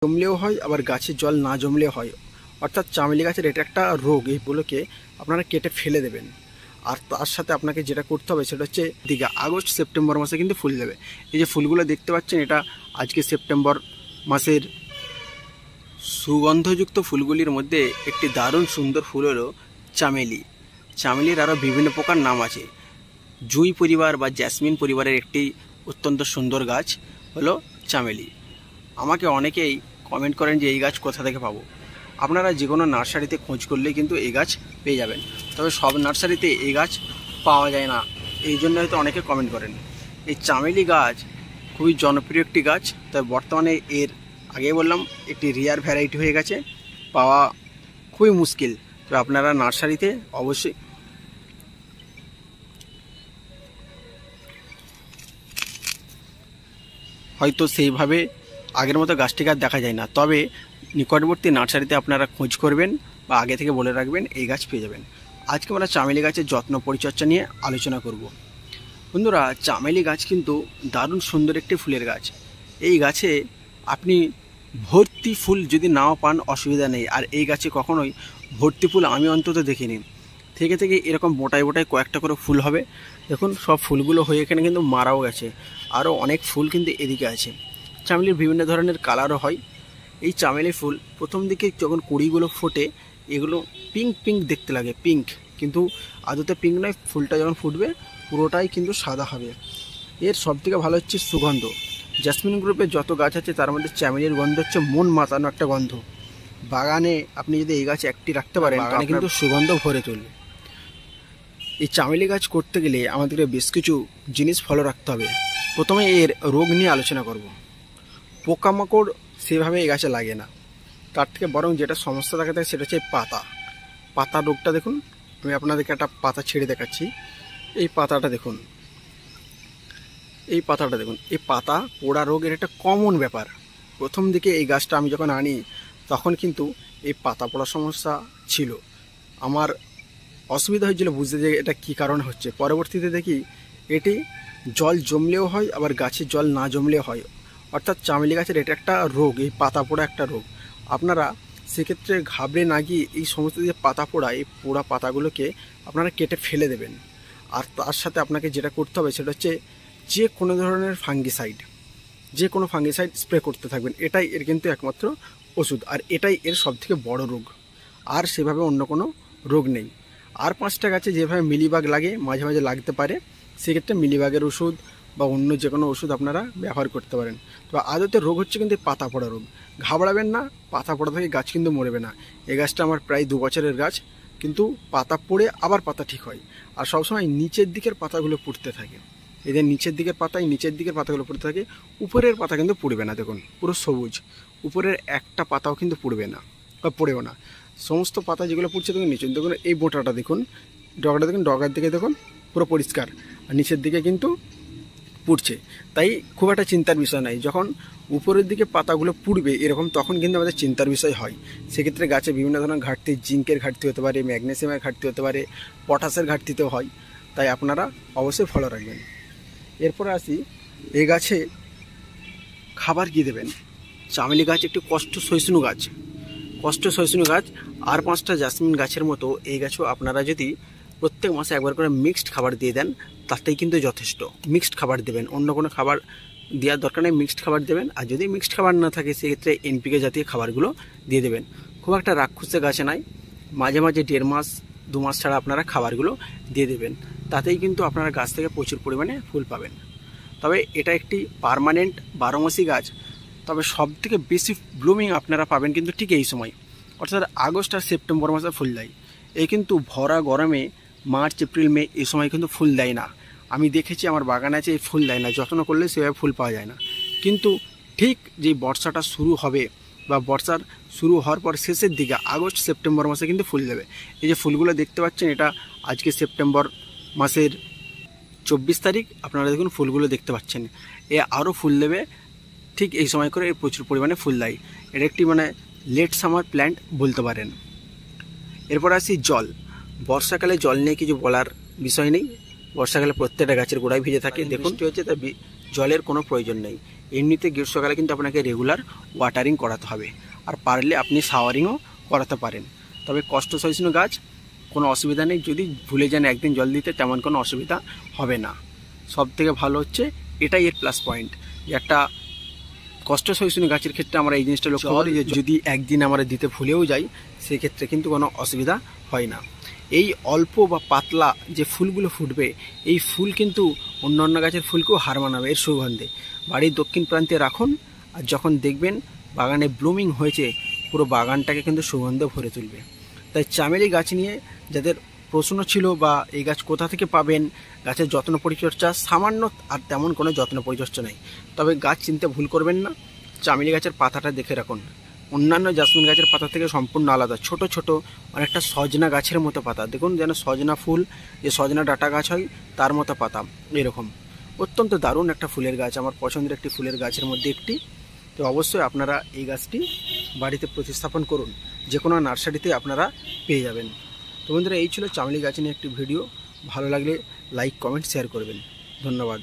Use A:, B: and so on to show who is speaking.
A: জমলেও হয়, আবার গাছে জল না জমলেও হয়। অর্থাৎ চামেলি গাছের এটা একটা রোগ, এইগুলোকে আপনারা কেটে ফেলে দেবেন। আর তার সাথে আপনাকে যেটা করতে হবে সেটা হচ্ছে দিকে আগস্ট সেপ্টেম্বর মাসে কিন্তু ফুল দেবে। এই যে ফুলগুলো দেখতে পাচ্ছেন, এটা আজকে সেপ্টেম্বর মাসের সুগন্ধযুক্ত ফুলগুলির মধ্যে একটি দারুণ সুন্দর ফুল হলো চামেলি। চামেলির আরও বিভিন্ন প্রকার নাম আছে। জুঁই পরিবার বা জ্যাসমিন পরিবারের একটি অত্যন্ত সুন্দর গাছ হলো চামেলি। আমাকে অনেকেই কমেন্ট করেন যে এই গাছ কোথা থেকে পাবো। আপনারা যে কোনো নার্সারিতে খোঁজ করলেই কিন্তু এই গাছ পেয়ে যাবেন, তবে সব নার্সারিতে এই গাছ পাওয়া যায় না, এই জন্য হয়তো অনেকে কমেন্ট করেন। এই চামেলি গাছ খুবই জনপ্রিয় একটি গাছ, তবে বর্তমানে এর আগে বললাম একটি রেয়ার ভ্যারাইটি হয়ে গেছে, পাওয়া খুবই মুশকিল। তো আপনারা নার্সারিতে অবশ্যই হয়তো সেইভাবে আগের মতো গাছটিকে আর দেখা যায় না, তবে নিকটবর্তী নার্সারিতে আপনারা খোঁজ করবেন বা আগে থেকে বলে রাখবেন, এই গাছ পেয়ে যাবেন। আজকে আমরা চামেলি গাছের যত্ন পরিচর্যা নিয়ে আলোচনা করব। বন্ধুরা, চামেলি গাছ কিন্তু দারুণ সুন্দর একটি ফুলের গাছ। এই গাছে আপনি ভর্তি ফুল যদি নাও পান অসুবিধা নেই, আর এই গাছে কখনোই ভর্তি ফুল আমি অন্তত দেখিনি। থেকে থেকে এরকম মোটায় মোটায় কয়েকটা করে ফুল হবে। দেখুন সব ফুলগুলো হয়ে এখানে কিন্তু মারাও গেছে, আরও অনেক ফুল কিন্তু এদিকে আছে। চামেলির বিভিন্ন ধরনের কালারও হয়। এই চামেলি ফুল প্রথম দিকে যখন কুড়িগুলো ফোটে, এগুলো পিঙ্ক পিঙ্ক দেখতে লাগে, পিঙ্ক, কিন্তু আদতে পিঙ্ক নয়। ফুলটা যখন ফুটবে পুরোটাই কিন্তু সাদা হবে। এর সবথেকে ভালো হচ্ছে সুগন্ধ। জ্যাসমিন গ্রুপের যত গাছ আছে তার মধ্যে চামেলির গন্ধ হচ্ছে মন মাতানো একটা গন্ধ। বাগানে আপনি যদি এই গাছ একটি রাখতে পারেন, বাগানে কিন্তু সুগন্ধ ভরে তুলবে। এই চামেলি গাছ করতে গেলে আমাদেরকে বেশ কিছু জিনিস ফলো রাখতে হবে। প্রথমে এর রোগ নিয়ে আলোচনা করব। পোকামাকড় সেভাবে এই গাছে লাগে না, তার থেকে বরং যেটা সমস্যা দেখা থাকে সেটা হচ্ছে পাতা রোগটা। দেখুন আমি আপনাদেরকে একটা পাতা ছেড়ে দেখাচ্ছি। এই পাতাটা দেখুন, এই পাতা পোড়া রোগের একটা কমন ব্যাপার। প্রথম দিকে এই গাছটা আমি যখন আনি তখন কিন্তু এই পাতা পোড়া সমস্যা ছিল। আমার অসুবিধা হয়েছিল বুঝতে যে এটা কী কারণে হচ্ছে। পরবর্তীতে দেখি এটি জল জমলেও হয়, আবার গাছে জল না জমলেও হয়। অর্থাৎ চামেলি গাছের এটা একটা রোগ, এই পাতা পোড়া একটা রোগ। আপনারা সেক্ষেত্রে ঘাবড়ে না গিয়ে এই সমস্ত যে পাতা পোড়া, এই পোড়া পাতাগুলোকে আপনারা কেটে ফেলে দেবেন। আর তার সাথে আপনাকে যেটা করতে হবে সেটা হচ্ছে যে কোনো ধরনের ফাঙ্গিসাইড স্প্রে করতে থাকবেন। এটাই এর কিন্তু একমাত্র ওষুধ, আর এটাই এর সবথেকে বড় রোগ। আর সেভাবে অন্য কোনো রোগ নেই। আর 5টা গাছে যেভাবে মিলিবাগ লাগে, মাঝে মাঝে লাগতে পারে, সেক্ষেত্রে মিলিবাগের ওষুধ বা অন্য যে কোনো ওষুধ আপনারা ব্যবহার করতে পারেন। তো আদতে রোগ হচ্ছে কিন্তু পাতা পোড়া রোগ। ঘাবড়াবেন না, পাতা পোড়া থেকে গাছ কিন্তু মরবে না। এই গাছটা আমার প্রায় 2 বছরের গাছ, কিন্তু পাতা পড়ে আবার পাতা ঠিক হয়। আর সবসময় নিচের দিকের পাতাগুলো পুড়তে থাকে। এদের নিচের দিকের পাতাগুলো পুড়তে থাকে, উপরের পাতা কিন্তু পুড়বে না। দেখুন পুরো সবুজ, উপরের একটা পাতাও কিন্তু পুড়বে না বা পড়েও না। সমস্ত পাতা যেগুলো পুড়ছে দেখুন নিচে দেখুন, এই বোঁটাটা দেখুন, ডগার দিকে দেখুন পুরো পরিষ্কার, আর নিচের দিকে কিন্তু পুড়ছে। তাই খুব একটা চিন্তার বিষয় নাই। যখন উপরের দিকে পাতাগুলো পুড়বে এরকম, তখন কিন্তু আমাদের চিন্তার বিষয় হয়। সেক্ষেত্রে গাছে বিভিন্ন ধরনের ঘাটতি, জিঙ্কের ঘাটতি হতে পারে, ম্যাগনেসিয়ামের ঘাটতি হতে পারে, পটাশের ঘাটতিতেও হয়। তাই আপনারা অবশ্যই ফলো রাখবেন। এরপরে আসি, এই গাছে খাবার কী দেবেন। চামেলি গাছ একটি কষ্ট সহিষ্ণু গাছ। আর 5টা জ্যাসমিন গাছের মতো এই গাছও আপনারা যদি প্রত্যেক মাসে একবার করে মিক্সড খাবার দিয়ে দেন, তাতেই কিন্তু যথেষ্ট। মিক্সড খাবার দেবেন, অন্য কোনো খাবার দেওয়ার দরকার নেই, মিক্সড খাবার দেবেন। আর যদি মিক্সড খাবার না থাকে সেক্ষেত্রে এনপিকে জাতীয় খাবারগুলো দিয়ে দেবেন। খুব একটা রাক্ষসে গাছে নাই, মাঝে মাঝে 1.5 মাস 2 মাস ছাড়া আপনারা খাবারগুলো দিয়ে দেবেন। তাতেই কিন্তু আপনারা গাছ থেকে প্রচুর পরিমাণে ফুল পাবেন। তবে এটা একটি পার্মানেন্ট 12 মাসি গাছ। তবে সবথেকে বেশি ব্লুমিং আপনারা পাবেন কিন্তু ঠিক এই সময়, অর্থাৎ আগস্ট আর সেপ্টেম্বর মাসে ফুল দেয়। এই কিন্তু ভরা গরমে মার্চ এপ্রিল মে এই সময় কিন্তু ফুল দেয় না। আমি দেখেছি আমার বাগানে আছে, এই ফুল দেয় না, যত্ন করলে সেভাবে ফুল পাওয়া যায় না। কিন্তু ঠিক যে বর্ষাটা শুরু হবে বা বর্ষার শুরু হওয়ার পর শেষের দিকে আগস্ট সেপ্টেম্বর মাসে কিন্তু ফুল দেবে। এই যে ফুলগুলো দেখতে পাচ্ছেন, এটা আজকে সেপ্টেম্বর মাসের 24 তারিখ। আপনারা দেখুন ফুলগুলো দেখতে পাচ্ছেন, এ আরও ফুল দেবে ঠিক এই সময় করে। প্রচুর পরিমাণে ফুল দেয়। এটা একটি লেট সামার প্ল্যান্ট বলতে পারেন। এরপর আসি জল। বর্ষাকালে জল নিয়ে কিছু বলার বিষয় নেই। বর্ষাকালে প্রত্যেকটা গাছের গোড়ায় ভিজে থাকে। দেখুন হচ্ছে, তার জলের কোনো প্রয়োজন নেই। এমনিতে গ্রীষ্মকালে কিন্তু আপনাকে রেগুলার ওয়াটারিং করাতে হবে, আর পারলে আপনি শাওয়ারিংও করাতে পারেন। তবে কষ্ট সহিষ্ণু গাছ, কোনো অসুবিধা নেই, যদি ভুলে যান একদিন জল দিতে তেমন কোনো অসুবিধা হবে না। সব থেকে ভালো হচ্ছে এটাই এর প্লাস পয়েন্ট, যে একটা কষ্ট সহিষ্ণু গাছের ক্ষেত্রে আমরা এই জিনিসটা লক্ষ্য করি যে যদি একদিন আমরা দিতে ভুলেও যাই সেক্ষেত্রে কিন্তু কোনো অসুবিধা হয় না। এই অল্প বা পাতলা যে ফুলগুলো ফুটবে, এই ফুল কিন্তু অন্যান্য গাছের ফুলকেও হার মানাবে এর সুগন্ধে। বাড়ির দক্ষিণ প্রান্তে রাখুন, আর যখন দেখবেন বাগানে ব্লুমিং হয়েছে, পুরো বাগানটাকে কিন্তু সুগন্ধে ভরে তুলবে। তাই চামেলি গাছ নিয়ে যাদের প্রশ্ন ছিল বা এই গাছ কোথা থেকে পাবেন, গাছের যত্ন পরিচর্যা সামান্য, আর তেমন কোনো যত্ন পরিচর্যা নেই। তবে গাছ চিনতে ভুল করবেন না, চামেলি গাছের পাতাটা দেখে রাখুন, অন্যান্য জাসমিন গাছের পাতা থেকে সম্পূর্ণ আলাদা। ছোট ছোট অনেকটা সজনা গাছের মতো পাতা, দেখুন যেন সজনা ফুল, যে সজনা ডাঁটা গাছ হয় তার মতো পাতা, এরকম অত্যন্ত দারুণ একটা ফুলের গাছ, আমার পছন্দের একটি ফুলের গাছের মধ্যে একটি। তো অবশ্যই আপনারা এই গাছটি বাড়িতে প্রতিস্থাপন করুন, যে কোনো নার্সারিতে আপনারা পেয়ে যাবেন। তো বন্ধুরা, এই ছিল চামেলি গাছ নিয়ে একটি ভিডিও। ভালো লাগলে লাইক, কমেন্ট, শেয়ার করবেন। ধন্যবাদ।